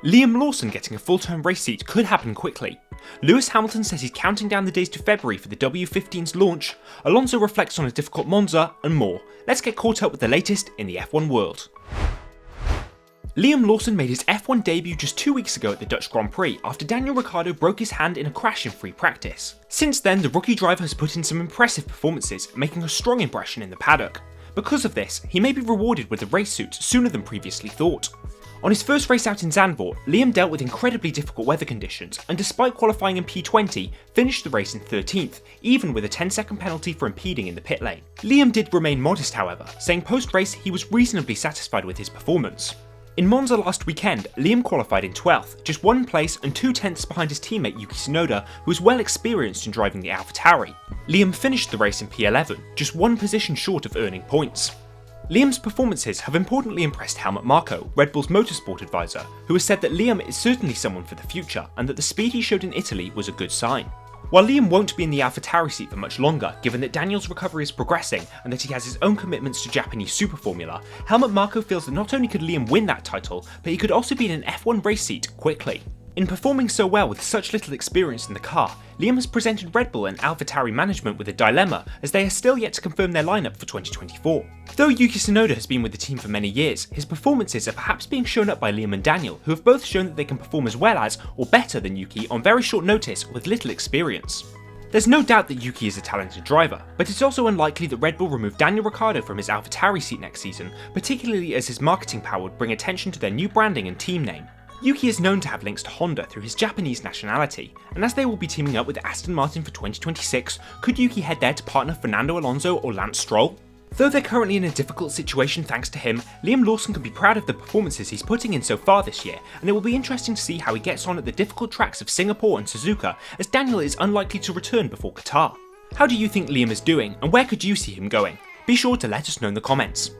Liam Lawson getting a full-time race seat could happen quickly. Lewis Hamilton says he's counting down the days to February for the W15's launch, Alonso reflects on a difficult Monza, and more. Let's get caught up with the latest in the F1 world. Liam Lawson made his F1 debut just 2 weeks ago at the Dutch Grand Prix after Daniel Ricciardo broke his hand in a crash in free practice. Since then, the rookie driver has put in some impressive performances, making a strong impression in the paddock. Because of this, he may be rewarded with a race suit sooner than previously thought. On his first race out in Zandvoort, Liam dealt with incredibly difficult weather conditions and despite qualifying in P20, finished the race in 13th, even with a 10-second penalty for impeding in the pit lane. Liam did remain modest however, saying post-race he was reasonably satisfied with his performance. In Monza last weekend, Liam qualified in 12th, just 1 place and 2 tenths behind his teammate Yuki Tsunoda, who was well experienced in driving the AlphaTauri. Liam finished the race in P11, just 1 position short of earning points. Liam's performances have importantly impressed Helmut Marko, Red Bull's motorsport advisor, who has said that Liam is certainly someone for the future and that the speed he showed in Italy was a good sign. While Liam won't be in the AlphaTauri seat for much longer, given that Daniel's recovery is progressing and that he has his own commitments to Japanese Super Formula, Helmut Marko feels that not only could Liam win that title, but he could also be in an F1 race seat quickly. In performing so well with such little experience in the car, Liam has presented Red Bull and AlphaTauri management with a dilemma as they are still yet to confirm their lineup for 2024. Though Yuki Tsunoda has been with the team for many years, his performances are perhaps being shown up by Liam and Daniel, who have both shown that they can perform as well as, or better than Yuki on very short notice with little experience. There's no doubt that Yuki is a talented driver, but it's also unlikely that Red Bull remove Daniel Ricciardo from his AlphaTauri seat next season, particularly as his marketing power would bring attention to their new branding and team name. Yuki is known to have links to Honda through his Japanese nationality, and as they will be teaming up with Aston Martin for 2026, could Yuki head there to partner Fernando Alonso or Lance Stroll? Though they're currently in a difficult situation thanks to him, Liam Lawson can be proud of the performances he's putting in so far this year, and it will be interesting to see how he gets on at the difficult tracks of Singapore and Suzuka, as Daniel is unlikely to return before Qatar. How do you think Liam is doing, and where could you see him going? Be sure to let us know in the comments.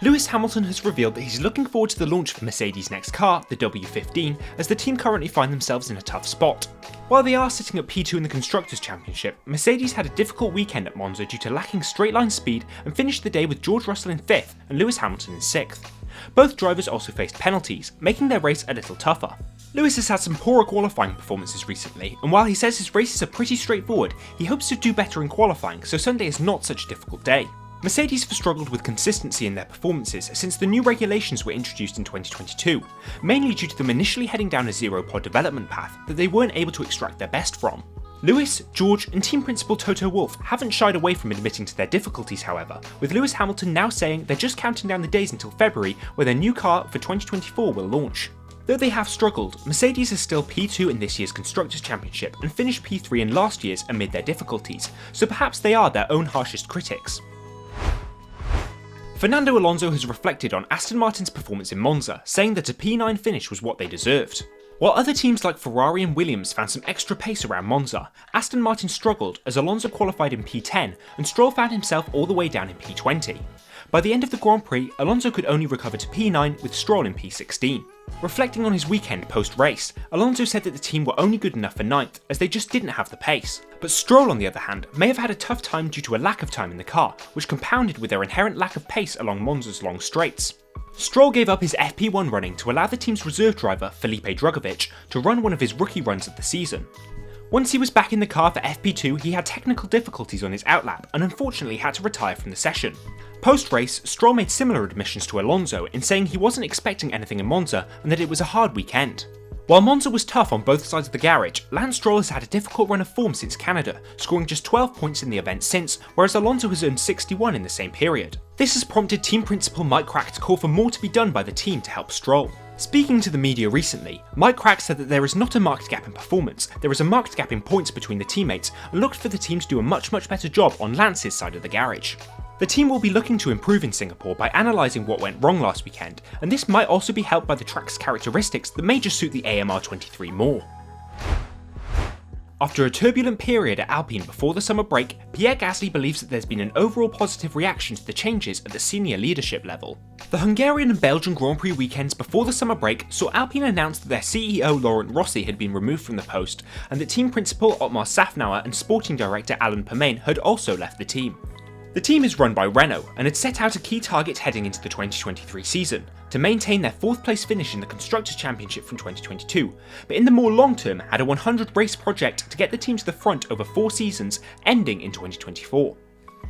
Lewis Hamilton has revealed that he's looking forward to the launch of Mercedes' next car, the W15, as the team currently find themselves in a tough spot. While they are sitting at P2 in the Constructors' Championship, Mercedes had a difficult weekend at Monza due to lacking straight-line speed and finished the day with George Russell in 5th and Lewis Hamilton in 6th. Both drivers also faced penalties, making their race a little tougher. Lewis has had some poorer qualifying performances recently, and while he says his races are pretty straightforward, he hopes to do better in qualifying, so Sunday is not such a difficult day. Mercedes have struggled with consistency in their performances since the new regulations were introduced in 2022, mainly due to them initially heading down a zero-pod development path that they weren't able to extract their best from. Lewis, George and team principal Toto Wolff haven't shied away from admitting to their difficulties however, with Lewis Hamilton now saying they're just counting down the days until February where their new car for 2024 will launch. Though they have struggled, Mercedes is still P2 in this year's Constructors' Championship and finished P3 in last year's amid their difficulties, so perhaps they are their own harshest critics. Fernando Alonso has reflected on Aston Martin's performance in Monza, saying that a P9 finish was what they deserved. While other teams like Ferrari and Williams found some extra pace around Monza, Aston Martin struggled as Alonso qualified in P10 and Stroll found himself all the way down in P20. By the end of the Grand Prix, Alonso could only recover to P9 with Stroll in P16. Reflecting on his weekend post-race, Alonso said that the team were only good enough for 9th as they just didn't have the pace. But Stroll on the other hand may have had a tough time due to a lack of time in the car, which compounded with their inherent lack of pace along Monza's long straights. Stroll gave up his FP1 running to allow the team's reserve driver, Felipe Drugovich, to run one of his rookie runs of the season. Once he was back in the car for FP2, he had technical difficulties on his outlap and unfortunately had to retire from the session. Post-race, Stroll made similar admissions to Alonso in saying he wasn't expecting anything in Monza and that it was a hard weekend. While Monza was tough on both sides of the garage, Lance Stroll has had a difficult run of form since Canada, scoring just 12 points in the event since, whereas Alonso has earned 61 in the same period. This has prompted team principal Mike Crack to call for more to be done by the team to help Stroll. Speaking to the media recently, Mike Crack said that there is not a marked gap in performance, there is a marked gap in points between the teammates and looked for the team to do a much better job on Lance's side of the garage. The team will be looking to improve in Singapore by analysing what went wrong last weekend, and this might also be helped by the track's characteristics that may just suit the AMR23 more. After a turbulent period at Alpine before the summer break, Pierre Gasly believes that there's been an overall positive reaction to the changes at the senior leadership level. The Hungarian and Belgian Grand Prix weekends before the summer break saw Alpine announce that their CEO Laurent Rossi had been removed from the post, and that team principal Otmar Safnauer and sporting director Alan Permane had also left the team. The team is run by Renault and had set out a key target heading into the 2023 season, to maintain their 4th place finish in the Constructors' Championship from 2022, but in the more long term had a 100 race project to get the team to the front over 4 seasons, ending in 2024.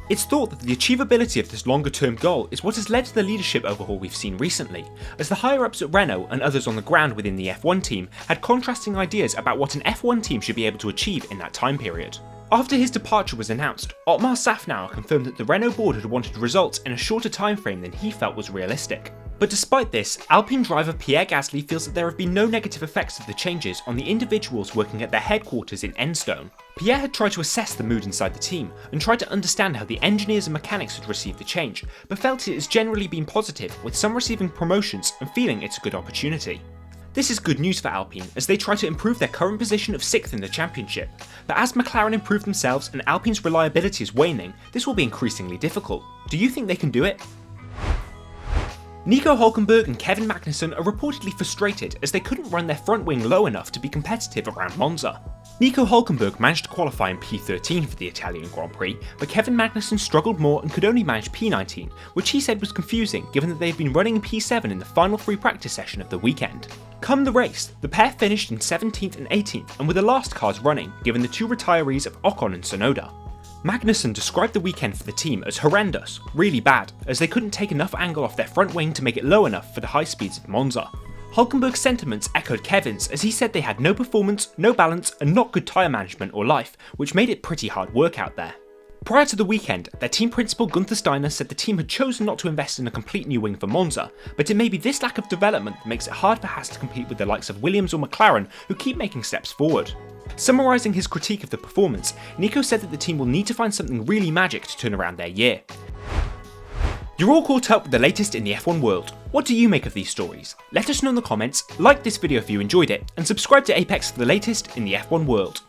It's thought that the achievability of this longer term goal is what has led to the leadership overhaul we've seen recently, as the higher ups at Renault and others on the ground within the F1 team had contrasting ideas about what an F1 team should be able to achieve in that time period. After his departure was announced, Otmar Safnauer confirmed that the Renault board had wanted results in a shorter time frame than he felt was realistic. But despite this, Alpine driver Pierre Gasly feels that there have been no negative effects of the changes on the individuals working at their headquarters in Enstone. Pierre had tried to assess the mood inside the team and tried to understand how the engineers and mechanics had received the change, but felt it has generally been positive, with some receiving promotions and feeling it's a good opportunity. This is good news for Alpine as they try to improve their current position of 6th in the championship, but as McLaren improve themselves and Alpine's reliability is waning, this will be increasingly difficult. Do you think they can do it? Nico Hulkenberg and Kevin Magnuson are reportedly frustrated as they couldn't run their front wing low enough to be competitive around Monza. Nico Hulkenberg managed to qualify in P13 for the Italian Grand Prix, but Kevin Magnuson struggled more and could only manage P19, which he said was confusing given that they've been running in P7 in the final free practice session of the weekend. Come the race, the pair finished in 17th and 18th and were the last cars running, given the 2 retirees of Ocon and Tsunoda. Magnuson described the weekend for the team as horrendous, really bad, as they couldn't take enough angle off their front wing to make it low enough for the high speeds of Monza. Hulkenberg's sentiments echoed Kevin's as he said they had no performance, no balance and not good tyre management or life, which made it pretty hard work out there. Prior to the weekend, their team principal Gunther Steiner said the team had chosen not to invest in a complete new wing for Monza, but it may be this lack of development that makes it hard for Haas to compete with the likes of Williams or McLaren who keep making steps forward. Summarising his critique of the performance, Nico said that the team will need to find something really magic to turn around their year. You're all caught up with the latest in the F1 world. What do you make of these stories? Let us know in the comments, like this video if you enjoyed it, and subscribe to Apex for the latest in the F1 world.